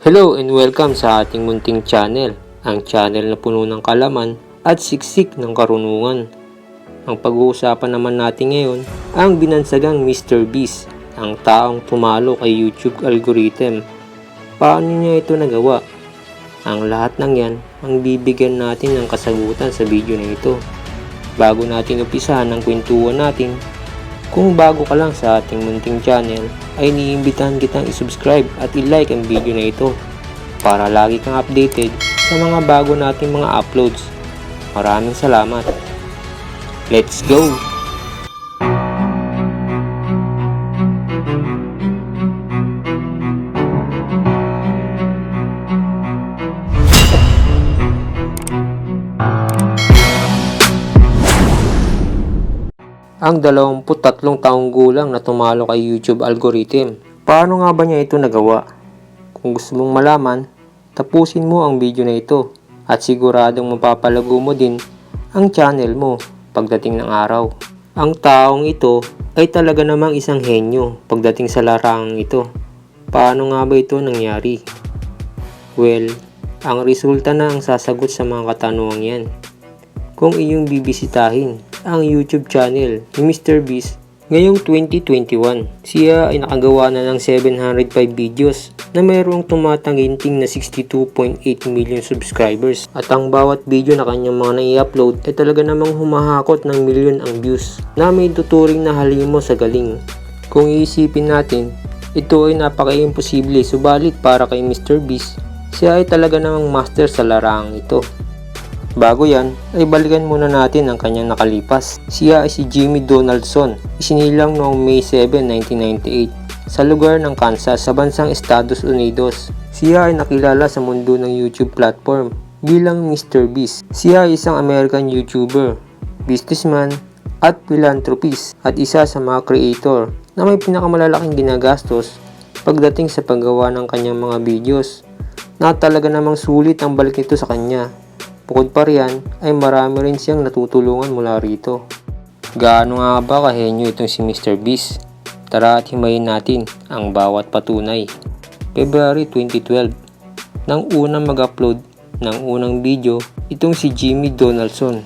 Hello and welcome sa ating munting channel, ang channel na puno ng kalaman at siksik ng karunungan. Ang pag-uusapan naman natin ngayon ang binansagang Mr. Beast, ang taong tumalo kay YouTube algorithm. Paano niya ito nagawa? Ang lahat ng yan ang bibigyan natin ng kasagutan sa video na ito. Bago natin umpisahan ang kwentuhan natin, kung bago ka lang sa ating munting channel, ay iniimbitahan kitang isubscribe at i-like ang video na ito para lagi kang updated sa mga bago nating mga uploads. Maraming salamat. Let's go! Ang 23 taong gulang na tumalo kay YouTube algorithm. Paano nga ba niya ito nagawa? Kung gusto mong malaman, tapusin mo ang video na ito at siguradong mapapalago mo din ang channel mo pagdating ng araw. Ang taong ito ay talaga namang isang henyo pagdating sa larangang ito. Paano nga ba ito nangyari? Well, ang resulta na ang sasagot sa mga katanungan yan. Kung iyong bibisitahin ang YouTube channel ni Mr. Beast ngayong 2021, siya ay nakagawa na ng 705 videos na mayroong tumataginting na 62.8 million subscribers, at ang bawat video na kanyang mga nai-upload ay talaga namang humahakot ng milyon ang views na may tuturing na halimo sa galing. Kung iisipin natin, ito ay napaka-imposible, subalit para kay Mr. Beast, siya ay talaga namang master sa larangang ito. Bago yan, ay balikan muna natin ang kanyang nakalipas. Siya ay si Jimmy Donaldson, isinilang noong May 7, 1998 sa lugar ng Kansas sa bansang Estados Unidos. Siya ay nakilala sa mundo ng YouTube platform bilang Mr. Beast. Siya ay isang American YouTuber, businessman at philanthropist at isa sa mga creator na may pinakamalalaking ginagastos pagdating sa paggawa ng kanyang mga videos, na talaga namang sulit ang balik nito sa kanya. Bukod pa riyan, ay marami rin siyang natutulungan mula rito. Gaano nga ba kahenyo itong si Mr. Beast? Tara at himayin natin ang bawat patunay. February 2012, nang unang mag-upload ng unang video, itong si Jimmy Donaldson,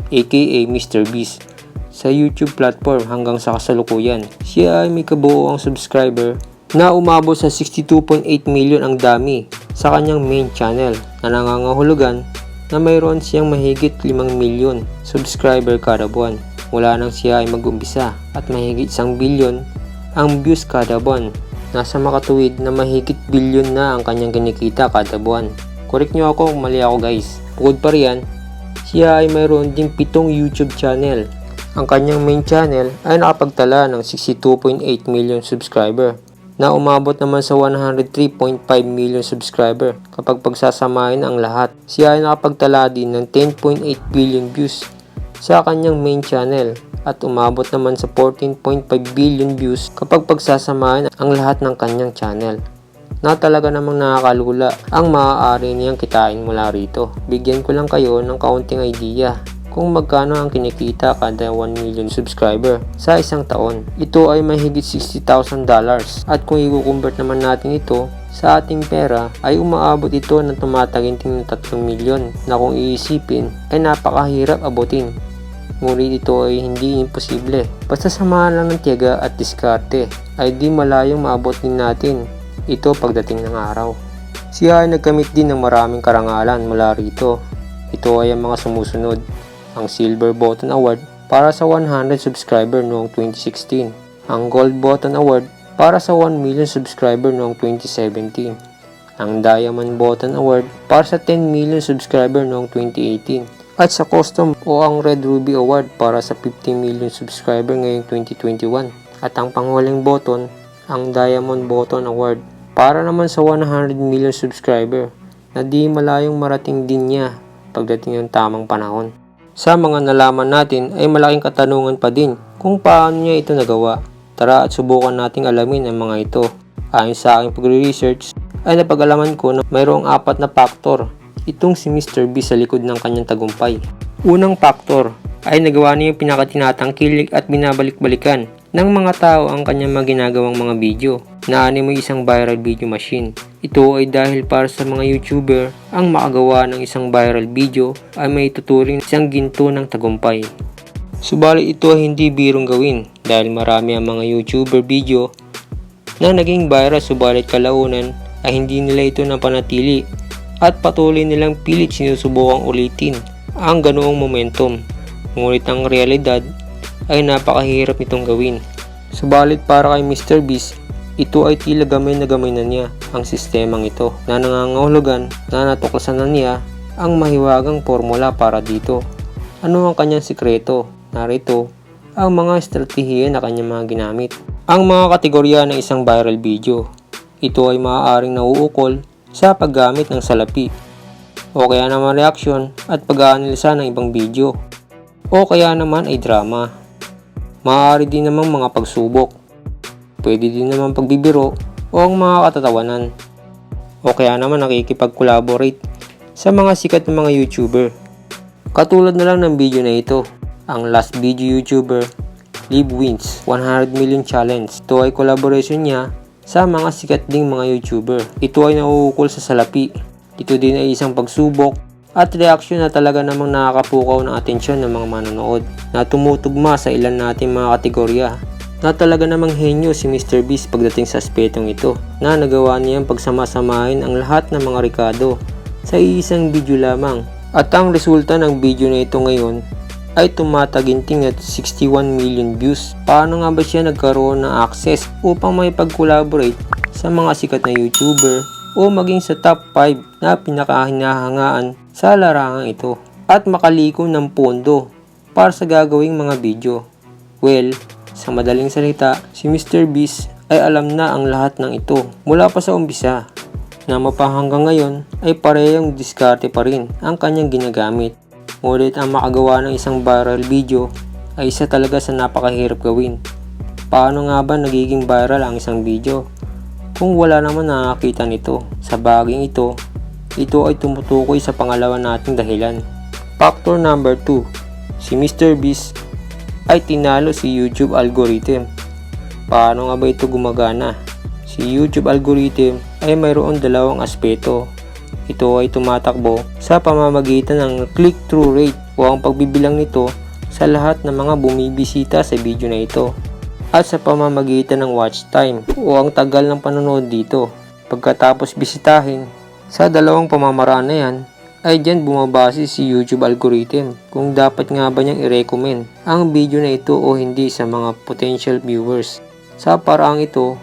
aka Mr. Beast, sa YouTube platform hanggang sa kasalukuyan. Siya ay may kabuoang subscriber na umabot sa 62.8 million, ang dami, sa kanyang main channel na nangangahulugan na mayroon siyang mahigit 5 milyon subscriber kada buwan mula nang siya ay mag-umpisa, at mahigit 1 bilyon ang views kada buwan. Nasa makatuwid na mahigit bilyon na ang kanyang kinikita kada buwan. Correct nyo ako kung mali ako guys. Bukod pa riyan, siya ay mayroon ding 7 YouTube channel. Ang kanyang main channel ay nakapagtala ng 62.8 million subscriber na umabot naman sa 103.5 million subscriber kapag pagsasamahin ang lahat. Siya ay nakapagtala din ng 10.8 billion views sa kanyang main channel at umabot naman sa 14.5 billion views kapag pagsasamahin ang lahat ng kanyang channel, na talaga namang nakakalula ang maaari niyang kitain mula rito. Bigyan ko lang kayo ng kaunting idea kung magkano ang kinikita kada 1 million subscriber sa isang taon. Ito ay mahigit $60,000, at kung i-convert naman natin ito sa ating pera ay umaabot ito ng tumataginting ng 3 milyon, na kung iisipin ay napakahirap abutin. Ngunit ito ay hindi imposible. Basta samahan lang ng tiyaga at diskarte ay di malayong maabot din natin ito pagdating ng araw. Siya ay nagkamit din ng maraming karangalan mula rito. Ito ay ang mga sumusunod: ang Silver Button Award para sa 100 subscriber noong 2016, ang Gold Button Award para sa 1 million subscriber noong 2017, ang Diamond Button Award para sa 10 million subscriber noong 2018, at sa Custom o ang Red Ruby Award para sa 50 million subscriber ngayong 2021, at ang panghuling button, ang Diamond Button Award para naman sa 100 million subscriber, na di malayong marating din niya pagdating ng tamang panahon. Sa mga nalaman natin ay malaking katanungan pa din kung paano niya ito nagawa. Tara at subukan nating alamin ang mga ito. Ayon sa aking pagre-research ay napag-alaman ko na mayroong 4 na factor itong si Mr. Beast sa likod ng kanyang tagumpay. Unang factor ay nagawa niya yung pinakatinatangkilik at binabalik-balikan ng mga tao ang kanyang mga ginagawang mga video. Naani mo isang viral video machine. Ito ay dahil para sa mga YouTuber, ang makagawa ng isang viral video ay may tuturing isang ginto ng tagumpay. Subalit ito ay hindi birong gawin dahil marami ang mga YouTuber video na naging viral subalit kalaunan ay hindi nila ito napanatili at patuloy nilang pilit sinusubukang ulitin ang ganoong momentum. Ngunit ang realidad ay napakahirap nitong gawin. Subalit para kay MrBeast, ito ay tila gamay na niya ang sistemang ito na nangangahulugan na natuklasan na niya ang mahiwagang formula para dito. Ano ang kanyang sikreto? Narito ang mga estratehiya na kanyang mga ginamit. Ang mga kategorya ng isang viral video. Ito ay maaaring nauukol sa paggamit ng salapi o kaya naman reaksyon at pag-aanalisa ng ibang video o kaya naman ay drama. Maaari din namang mga pagsubok. Pwede din naman pagbibiro o ang mga katatawanan o kaya naman nakikipag-collaborate sa mga sikat na mga YouTuber. Katulad na lang ng video na ito, ang last video YouTuber Live Wins 100 Million Challenge. Ito ay collaboration niya sa mga sikat ding mga YouTuber. Ito ay nauukol sa salapi. Ito din ay isang pagsubok at reaksyon na talaga namang nakakapukaw ng atensyon ng mga manonood na tumutugma sa ilan nating mga kategorya. Na talaga namang henyo si MrBeast pagdating sa aspetong ito na nagawa niyang pagsamasamahin ang lahat ng mga rekado sa isang video lamang. At ang resulta ng video na ito ngayon ay tumataginting at 61 million views. Paano nga ba siya nagkaroon ng access upang may pag-collaborate sa mga sikat na YouTuber o maging sa top 5 na pinakahinahangaan sa larangang ito at makalikom ng pondo para sa gagawing mga video? Well, sa madaling salita, si MrBeast ay alam na ang lahat ng ito mula pa sa umpisa na mapahanggang ngayon ay parehong diskarte pa rin ang kanyang ginagamit. Ngunit ang makagawa ng isang viral video ay isa talaga sa napakahirap gawin. Paano nga ba nagiging viral ang isang video kung wala naman nakakita nito? Sa baging ito ay tumutukoy sa pangalawa nating dahilan. Factor number 2, si MrBeast ay tinalo si YouTube algorithm. Paano nga ba ito gumagana? Si YouTube algorithm ay mayroon dalawang aspeto. Ito ay tumatakbo sa pamamagitan ng click-through rate o ang pagbibilang nito sa lahat ng mga bumibisita sa video na ito at sa pamamagitan ng watch time o ang tagal ng panonood dito. Pagkatapos bisitahin, sa dalawang pamamaraan na yan ay dyan bumabase si YouTube algorithm kung dapat nga ba niyang i-recommend ang video na ito o hindi sa mga potential viewers. Sa paraang ito,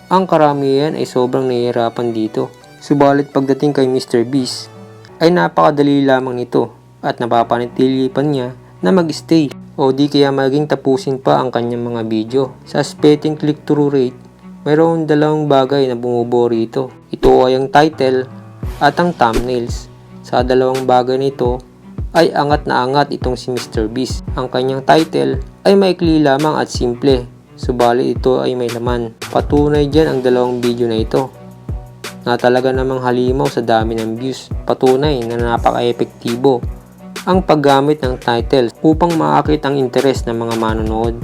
ang karamihan ay sobrang nahihirapan dito. Subalit pagdating kay MrBeast ay napakadali lamang nito at napapanatili pa niya na mag-stay o di kaya maging tapusin pa ang kanyang mga video. Sa aspeteng click-through rate, mayroon dalawang bagay na bumubuo rito. Ito ay ang title at ang thumbnails. Sa dalawang bagay nito ay angat na angat itong si MrBeast. Ang kanyang title ay maikli lamang at simple, subalit ito ay may laman. Patunay dyan ang dalawang video na ito na talaga namang halimaw sa dami ng views. Patunay na napaka-epektibo ang paggamit ng title upang maakit ang interes ng mga manonood.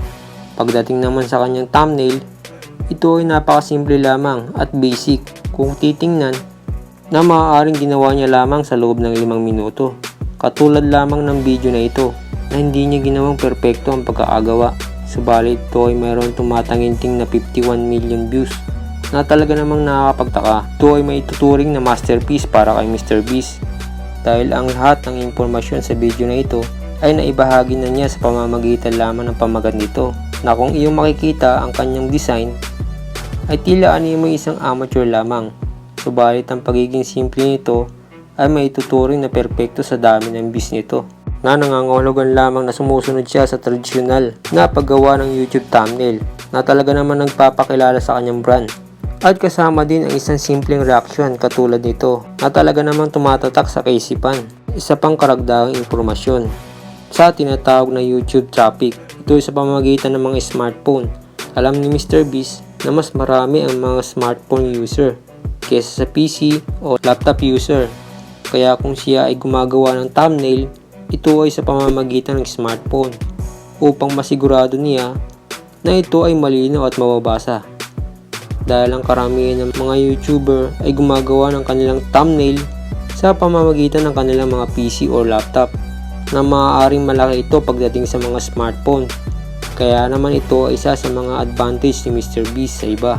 Pagdating naman sa kanyang thumbnail, ito ay napakasimple lamang at basic kung titingnan na maaaring ginawa niya lamang sa loob ng 5 minuto. Katulad lamang ng video na ito na hindi niya ginawang perpekto ang pagkakagawa. Subalit ito ay mayroon tumatanginting na 51 million views na talaga namang nakakapagtaka. Ito ay may tuturing na masterpiece para kay MrBeast dahil ang lahat ng impormasyon sa video na ito ay naibahagi na niya sa pamamagitan lamang ng pamagat nito na kung iyong makikita ang kanyang design ay tila animoy isang amateur lamang. Subalit ang pagiging simple nito ay may tuturing na perpekto sa dami ng views nito na nangangahulugan lamang na sumusunod siya sa tradisyonal na paggawa ng YouTube thumbnail na talaga naman nagpapakilala sa kanyang brand. At kasama din ang isang simpleng reaction katulad nito na talaga namang tumatatak sa kaisipan. Isa pang karagdagang impormasyon sa tinatawag na YouTube traffic. Ito ay sa pamamagitan ng mga smartphone. Alam ni MrBeast na mas marami ang mga smartphone user kesa sa PC o laptop user. Kaya kung siya ay gumagawa ng thumbnail, ito ay sa pamamagitan ng smartphone upang masigurado niya na ito ay malinaw at mababasa. Dahil ang karamihan ng mga YouTuber ay gumagawa ng kanilang thumbnail sa pamamagitan ng kanilang mga PC o laptop na maaaring malaki ito pagdating sa mga smartphone. Kaya naman ito ay isa sa mga advantage ni MrBeast sa iba.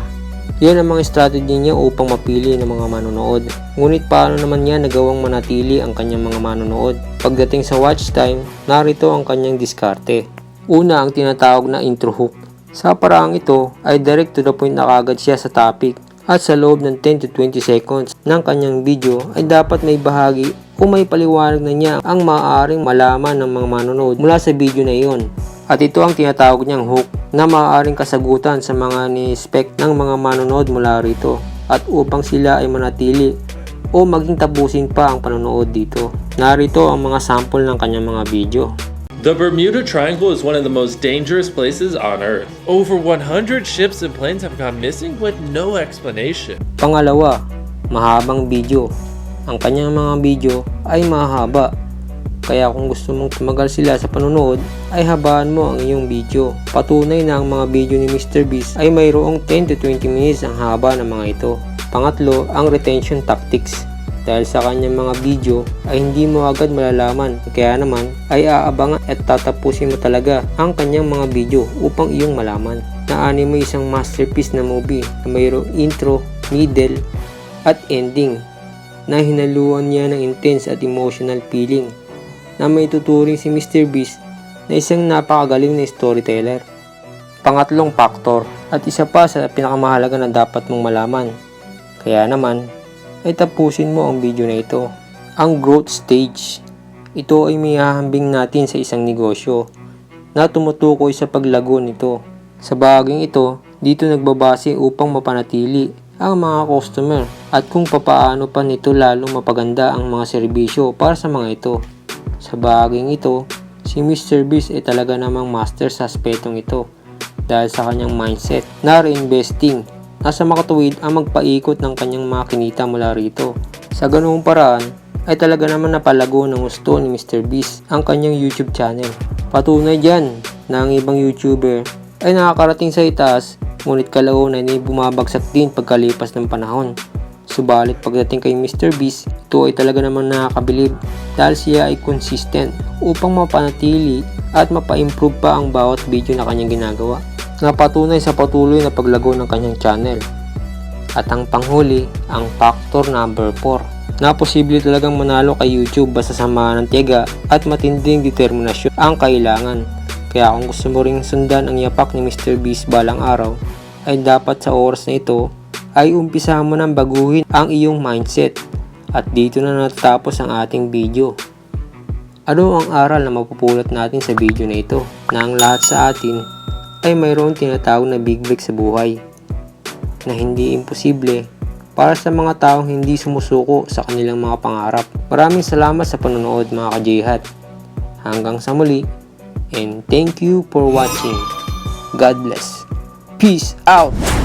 Yan ang mga strategy niya upang mapili ng mga manonood. Ngunit paano naman niya nagawang manatili ang kanyang mga manonood? Pagdating sa watch time, narito ang kanyang diskarte. Una, ang tinatawag na intro hook. Sa paraang ito ay direct to the point na kagad siya sa topic at sa loob ng 10 to 20 seconds ng kanyang video ay dapat may bahagi o may paliwanag na niya ang maaaring malaman ng mga manonood mula sa video na iyon. At ito ang tinatawag niyang hook na maaaring kasagutan sa mga ni-expect ng mga manonood mula rito at upang sila ay manatili o maging tapusin pa ang panonood dito. Narito ang mga sample ng kanyang mga video. The Bermuda Triangle is one of the most dangerous places on Earth. Over 100 ships and planes have gone missing with no explanation. Pangalawa, mahabang video. Ang kanyang mga video ay mahaba. Kaya kung gusto mong tumagal sila sa panonood, ay habaan mo ang iyong video. Patunay na ang mga video ni MrBeast ay mayroong 10 to 20 minutes ang haba ng mga ito. Pangatlo, ang retention tactics. Dahil sa kanyang mga video ay hindi mo agad malalaman, kaya naman ay aabangan at tatapusin mo talaga ang kanyang mga video upang iyong malaman na anime isang masterpiece na movie na mayroong intro, middle at ending na hinaluan niya ng intense at emotional feeling na may tuturing si MrBeast na isang napakagaling na storyteller. Pangatlong factor at isa pa sa pinakamahalaga na dapat mong malaman, kaya naman ay tapusin mo ang video na ito. Ang growth stage. Ito ay may hahambing natin sa isang negosyo na tumutukoy sa paglago nito. Sa baging ito, dito nagbabase upang mapanatili ang mga customer at kung papaano pa nito lalong mapaganda ang mga serbisyo para sa mga ito. Sa baging ito, si MrBeast ay talaga namang master sa aspetong ito dahil sa kanyang mindset na reinvesting. Nasa makatuwid ang magpaikot ng kanyang mga kinita mula rito. Sa ganoong paraan ay talaga naman napalago ng gusto ni MrBeast ang kanyang YouTube channel. Patunay dyan na ang ibang YouTuber ay nakakarating sa itaas, ngunit kalaunan ay bumabagsak din pagkalipas ng panahon. Subalit pagdating kay MrBeast, ito ay talaga naman nakakabilib dahil siya ay consistent upang mapanatili at mapa-improve pa ang bawat video na kanyang ginagawa, na patunay sa patuloy na paglago ng kanyang channel. At ang panghuli, ang factor number 4, na posible talagang manalo kay YouTube basta samahan ng tiyaga at matinding determinasyon ang kailangan. Kaya kung gusto mo ring sundan ang yapak ni MrBeast balang araw, ay dapat sa oras na ito ay umpisahan mo nang baguhin ang iyong mindset. At dito na natatapos ang ating video. Ano ang aral na mapupulot natin sa video na ito? Na ang lahat sa atin ay mayroong tinatawag na big break sa buhay na hindi imposible para sa mga taong hindi sumusuko sa kanilang mga pangarap. Maraming salamat sa panonood mga ka-Jhat. Hanggang sa muli, and thank you for watching. God bless. Peace out!